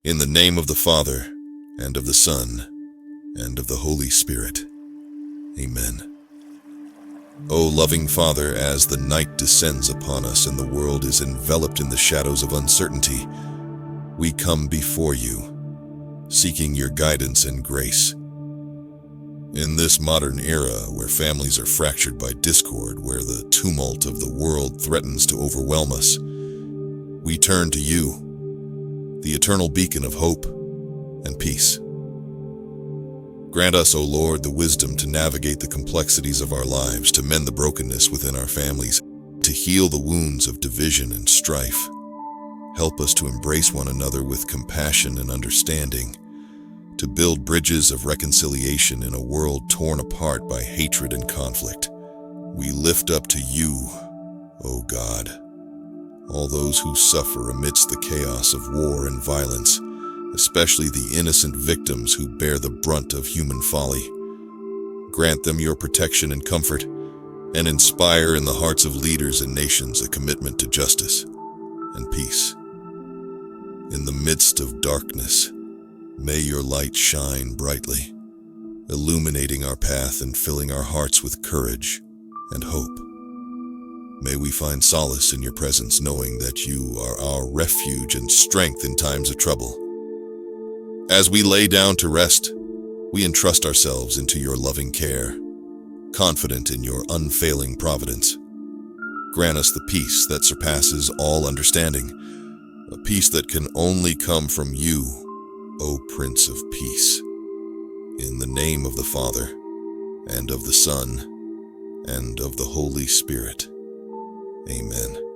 In the name of the Father, and of the Son, and of the Holy Spirit. Amen. O loving Father, as the night descends upon us and the world is enveloped in the shadows of uncertainty, we come before you, seeking your guidance and grace. In this modern era, where families are fractured by discord, where the tumult of the world threatens to overwhelm us, we turn to you, the eternal beacon of hope and peace. Grant us, O Lord, the wisdom to navigate the complexities of our lives, to mend the brokenness within our families, to heal the wounds of division and strife. Help us to embrace one another with compassion and understanding, to build bridges of reconciliation in a world torn apart by hatred and conflict. We lift up to you, O God, all those who suffer amidst the chaos of war and violence, especially the innocent victims who bear the brunt of human folly. Grant them your protection and comfort, and inspire in the hearts of leaders and nations a commitment to justice and peace. In the midst of darkness, may your light shine brightly, illuminating our path and filling our hearts with courage and hope. May we find solace in your presence, knowing that you are our refuge and strength in times of trouble. As we lay down to rest, we entrust ourselves into your loving care, confident in your unfailing providence. Grant us the peace that surpasses all understanding, a peace that can only come from you, O Prince of Peace. In the name of the Father, and of the Son, and of the Holy Spirit. Amen.